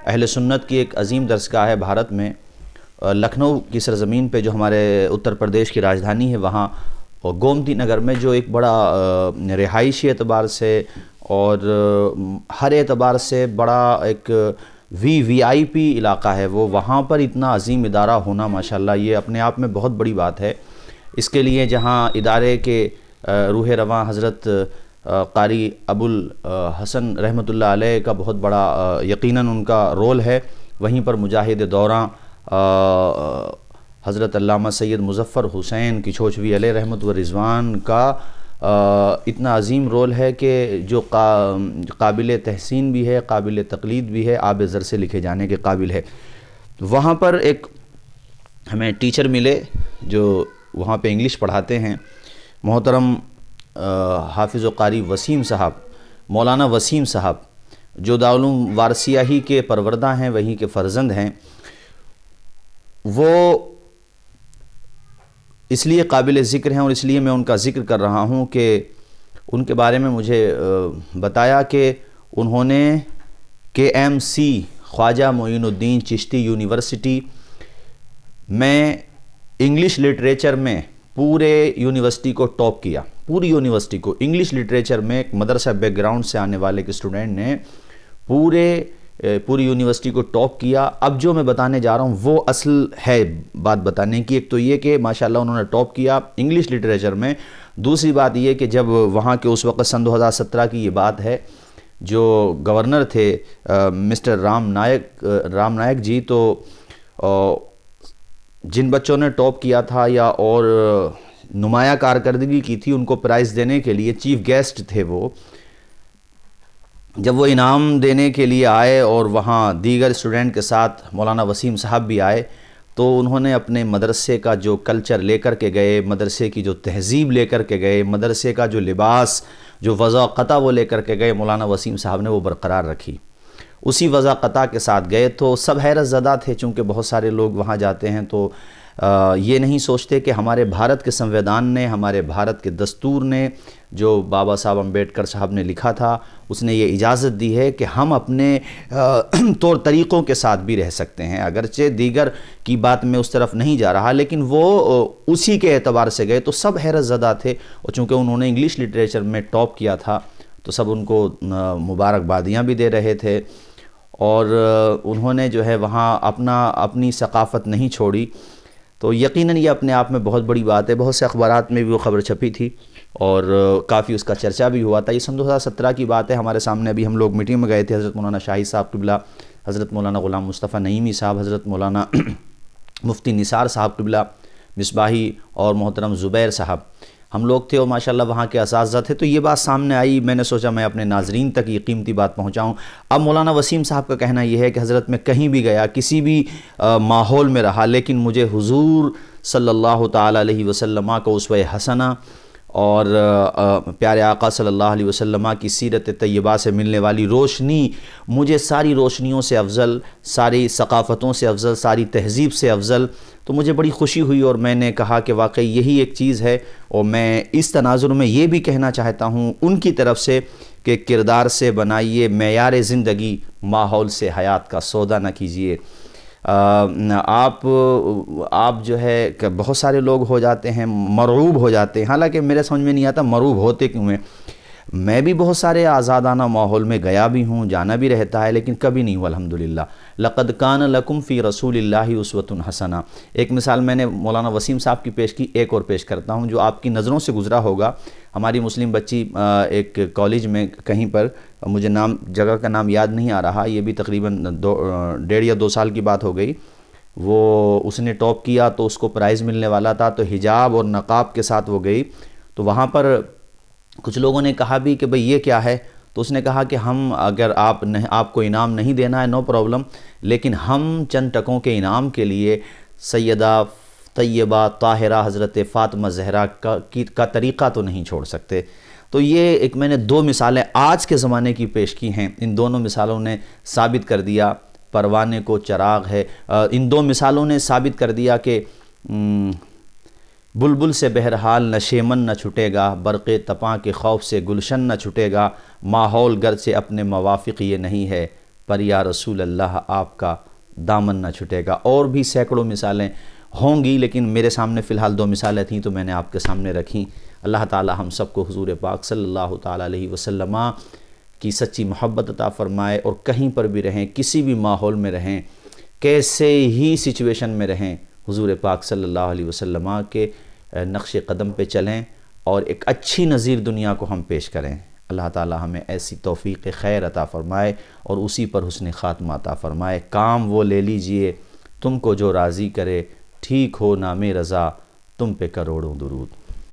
اہل سنت کی ایک عظیم درسگاہ ہے بھارت میں، لکھنؤ کی سرزمین پہ جو ہمارے اتر پردیش کی راجدھانی ہے وہاں، اور گومتی نگر میں جو ایک بڑا رہائشی اعتبار سے اور ہر اعتبار سے بڑا ایک وی آئی پی علاقہ ہے وہ، وہاں پر اتنا عظیم ادارہ ہونا ماشاءاللہ یہ اپنے آپ میں بہت بڑی بات ہے۔ اس کے لیے جہاں ادارے کے روح رواں حضرت قاری ابو الحسن رحمۃ اللہ علیہ کا بہت بڑا یقیناً ان کا رول ہے، وہیں پر مجاہد دوراں حضرت علامہ سید مظفر حسین کچھوچوی علیہ رحمت و رضوان کا اتنا عظیم رول ہے کہ جو قابل تحسین بھی ہے، قابل تقلید بھی ہے، آب زر سے لکھے جانے کے قابل ہے۔ وہاں پر ایک ہمیں ٹیچر ملے جو وہاں پہ انگلش پڑھاتے ہیں، محترم حافظ و قاری وسیم صاحب، مولانا وسیم صاحب، جو دارالعلوم وارثیہ ہی کے پروردہ ہیں، وہیں کے فرزند ہیں۔ وہ اس لیے قابل ذکر ہیں اور اس لیے میں ان کا ذکر کر رہا ہوں کہ ان کے بارے میں مجھے بتایا کہ انہوں نے KMC خواجہ معین الدین چشتی یونیورسٹی میں انگلش لٹریچر میں پورے یونیورسٹی کو ٹاپ کیا، پوری یونیورسٹی کو انگلش لٹریچر میں ایک مدرسہ بیک گراؤنڈ سے آنے والے کے اسٹوڈنٹ نے پوری یونیورسٹی کو ٹاپ کیا۔ اب جو میں بتانے جا رہا ہوں وہ اصل ہے بات بتانے کی، ایک تو یہ کہ ماشاءاللہ انہوں نے ٹاپ کیا انگلش لٹریچر میں، دوسری بات یہ کہ جب وہاں کے اس وقت سن 2017 کی یہ بات ہے، جو گورنر تھے مسٹر رام نائک جی، تو جن بچوں نے ٹاپ کیا تھا یا اور نمایاں کارکردگی کی تھی ان کو پرائز دینے کے لیے چیف گیسٹ تھے وہ، جب وہ انعام دینے کے لیے آئے اور وہاں دیگر اسٹوڈنٹ کے ساتھ مولانا وسیم صاحب بھی آئے، تو انہوں نے اپنے مدرسے کا جو کلچر لے کر کے گئے، مدرسے کی جو تہذیب لے کر کے گئے، مدرسے کا جو لباس، جو وضاقتہ وہ لے کر کے گئے، مولانا وسیم صاحب نے وہ برقرار رکھی، اسی وضاقتہ کے ساتھ گئے۔ تو سب حیرت زدہ تھے، چونکہ بہت سارے لوگ وہاں جاتے ہیں تو یہ نہیں سوچتے کہ ہمارے بھارت کے سنویدان نے، ہمارے بھارت کے دستور نے، جو بابا صاحب امبیڈکر صاحب نے لکھا تھا، اس نے یہ اجازت دی ہے کہ ہم اپنے طور طریقوں کے ساتھ بھی رہ سکتے ہیں، اگرچہ دیگر کی بات میں اس طرف نہیں جا رہا، لیکن وہ اسی کے اعتبار سے گئے۔ تو سب حیرت زدہ تھے، اور چونکہ انہوں نے انگلش لٹریچر میں ٹاپ کیا تھا تو سب ان کو مبارکبادیاں بھی دے رہے تھے، اور انہوں نے جو ہے وہاں اپنی ثقافت نہیں چھوڑی۔ تو یقیناً یہ اپنے آپ میں بہت بڑی بات ہے، بہت سے اخبارات میں بھی وہ خبر چھپی تھی اور کافی اس کا چرچا بھی ہوا تھا۔ یہ سن 2017 کی بات ہے، ہمارے سامنے ابھی ہم لوگ میٹنگ میں گئے تھے، حضرت مولانا شاہی صاحب قبلہ، حضرت مولانا غلام مصطفیٰ نعیمی صاحب، حضرت مولانا مفتی نثار صاحب قبلہ مصباحی، اور محترم زبیر صاحب، ہم لوگ تھے اور ماشاءاللہ وہاں کے اساتذہ تھے۔ تو یہ بات سامنے آئی، میں نے سوچا میں اپنے ناظرین تک یہ قیمتی بات پہنچاؤں۔ اب مولانا وسیم صاحب کا کہنا یہ ہے کہ حضرت میں کہیں بھی گیا، کسی بھی ماحول میں رہا، لیکن مجھے حضور صلی اللہ تعالیٰ علیہ وسلم کو اسوہ حسنہ اور پیارے آقا صلی اللہ علیہ وسلم کی سیرت طیبہ سے ملنے والی روشنی مجھے ساری روشنیوں سے افضل، ساری ثقافتوں سے افضل، ساری تہذیب سے افضل، تو مجھے بڑی خوشی ہوئی اور میں نے کہا کہ واقعی یہی ایک چیز ہے۔ اور میں اس تناظر میں یہ بھی کہنا چاہتا ہوں ان کی طرف سے کہ کردار سے بنائیے معیار زندگی، ماحول سے حیات کا سودا نہ کیجیے۔ آپ جو ہے کہ بہت سارے لوگ ہو جاتے ہیں مرعوب ہو جاتے ہیں، حالانکہ میرے سمجھ میں نہیں آتا مرعوب ہوتے کیوں ہیں۔ میں بھی بہت سارے آزادانہ ماحول میں گیا بھی ہوں، جانا بھی رہتا ہے، لیکن کبھی نہیں ہوا الحمدللہ۔ لقد کان لکم فی رسول اللہ اسوۃ حسنہ، ایک مثال میں نے مولانا وسیم صاحب کی پیش کی، ایک اور پیش کرتا ہوں جو آپ کی نظروں سے گزرا ہوگا۔ ہماری مسلم بچی ایک کالج میں کہیں پر، مجھے جگہ کا نام یاد نہیں آ رہا، یہ بھی تقریباً 1.5 یا 2 سال کی بات ہو گئی، اس نے ٹاپ کیا تو اس کو پرائز ملنے والا تھا، تو حجاب اور نقاب کے ساتھ وہ گئی، تو وہاں پر کچھ لوگوں نے کہا بھی کہ بھئی یہ کیا ہے، تو اس نے کہا کہ اگر آپ کو انعام نہیں دینا ہے نو پرابلم، لیکن ہم چند ٹکوں کے انعام کے لیے سیدہ طیبہ طاہرہ حضرت فاطمہ زہرا کا طریقہ تو نہیں چھوڑ سکتے۔ تو یہ ایک میں نے 2 مثالیں آج کے زمانے کی پیش کی ہیں، ان دونوں مثالوں نے ثابت کر دیا پروانے کو چراغ ہے، ان 2 مثالوں نے ثابت کر دیا کہ بلبل سے بہرحال نہ شیمن نہ چھٹے گا، برق تپاں کے خوف سے گلشن نہ چھٹے گا، ماحول گر سے اپنے موافق یہ نہیں ہے، پر یا رسول اللہ آپ کا دامن نہ چھٹے گا۔ اور بھی سینکڑوں مثالیں ہوں گی، لیکن میرے سامنے فی الحال 2 مثالیں تھیں تو میں نے آپ کے سامنے رکھیں۔ اللہ تعالی ہم سب کو حضور پاک صلی اللہ تعالی علیہ وسلم کی سچی محبت عطا فرمائے، اور کہیں پر بھی رہیں، کسی بھی ماحول میں رہیں، کیسے ہی سچویشن میں رہیں، حضور پاک صلی اللہ علیہ وسلم کے نقش قدم پہ چلیں اور ایک اچھی نظیر دنیا کو ہم پیش کریں۔ اللہ تعالی ہمیں ایسی توفیق خیر عطا فرمائے اور اسی پر حسن خاتمہ عطا فرمائے۔ کام وہ لے لیجئے تم کو جو راضی کرے، ٹھیک ہو نام رضا تم پہ کروڑوں درود۔